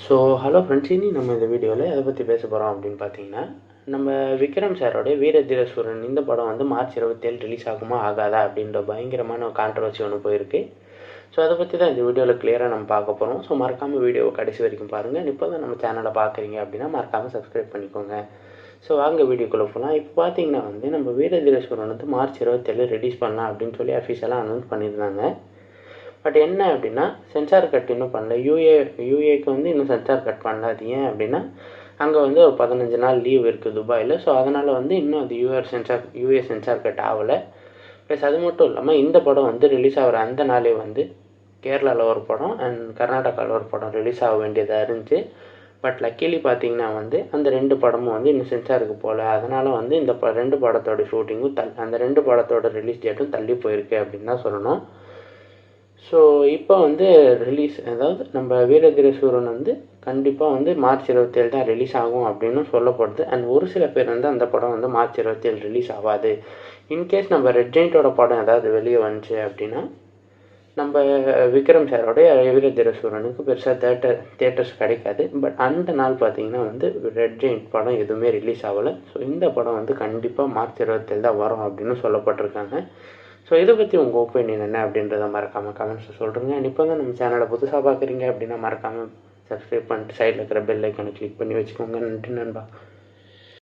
So hello friends, இனி நம்ம இந்த வீடியோவில் எதை பற்றி பேச போகிறோம் அப்படின்னு பார்த்தீங்கன்னா, நம்ம விக்ரம் சாரோடைய வீர தீர சூரன் இந்த படம் வந்து மார்ச் 27 ரிலீஸ் ஆகுமா ஆகாதா அப்படின்ற பயங்கரமான கான்ட்ரவர்சி ஒன்று போயிருக்கு. ஸோ அதை பற்றி தான் இந்த வீடியோவில் கிளியராக நம்ம பார்க்க போகிறோம். ஸோ மறக்காமல் வீடியோவை கடைசி வரைக்கும் பாருங்கள். இப்போ தான் நம்ம சேனலை பார்க்குறீங்க அப்படின்னா மறக்காமல் சப்ஸ்கிரைப் பண்ணிக்கோங்க. ஸோ வாங்க வீடியோக்குள்ளே போகலாம். இப்போ பார்த்தீங்கன்னா வந்து நம்ம வீர தீர சூரன் வந்து மார்ச் 27 ரிலீஸ் பண்ணலாம் அப்படின்னு சொல்லி அஃபிஷியலாக அனௌன்ஸ் பண்ணியிருந்தாங்க. பட் என்ன அப்படின்னா, சென்சார் கட் இன்னும் பண்ணல. யூஏக்கு வந்து இன்னும் சென்சார் கட் பண்ணல. அது ஏன் அப்படின்னா, அங்கே வந்து ஒரு 15 நாள் லீவ் இருக்குது துபாயில். ஸோ அதனால் வந்து இன்னும் அது யூஏ சென்சார் கட் ஆகலை. ப்ளஸ் அது மட்டும் இல்லாமல் இந்த படம் வந்து ரிலீஸ் ஆகிற அந்த நாளே வந்து கேரளாவில் ஒரு படம் அண்ட் கர்நாடகாவில் ஒரு படம் ரிலீஸ் ஆக வேண்டியதாக இருந்துச்சு. பட் லக்கிலி பார்த்தீங்கன்னா வந்து அந்த 2 படமும் வந்து இன்னும் சென்சாருக்கு போகல. அதனால் வந்து இந்த 2 படத்தோட ஷூட்டிங்கும் அந்த 2 படத்தோட ரிலீஸ் டேட்டும் தள்ளி போயிருக்கு அப்படின்னு தான் சொல்லணும். ஸோ இப்போ வந்து அதாவது நம்ம வீரதீர சூரன் வந்து கண்டிப்பாக வந்து மார்ச் 27 தான் ரிலீஸ் ஆகும் அப்படின்னு சொல்லப்படுது. அண்ட் ஒரு சில பேர் வந்து அந்த படம் வந்து மார்ச் 27 ரிலீஸ் ஆகாது. இன்கேஸ் நம்ம ரெட் ஜெயிண்ட்டோட படம் ஏதாவது வெளியே வந்துச்சு அப்படின்னா, நம்ம விக்ரம் சாரோடைய வீரதீர சூரனுக்கு பெருசாக தேட்டர்ஸ் கிடைக்காது. பட் அந்த நாள் பார்த்திங்கன்னா வந்து ரெட் ஜெயிண்ட் படம் எதுவுமே ரிலீஸ் ஆகலை. ஸோ இந்த படம் வந்து கண்டிப்பாக மார்ச் 27 தான் வரும் அப்படின்னு சொல்லப்பட்டிருக்காங்க. ஸோ இதை பற்றி உங்கள் ஒப்பீனியன் என்ன அப்படின்றத மறக்காமல் கமெண்ட்ஸில் சொல்கிறீங்க. இப்போ தான் நம்ம சேனலை புதுசாக பார்க்குறீங்க அப்படின்னா மறக்காமல் சப்ஸ்கிரைப் பண்ணிட்டு சைடில் இருக்கிற பெல் ஐக்கானை கிளிக் பண்ணி வச்சுக்கோங்க. நன்றி நண்பா.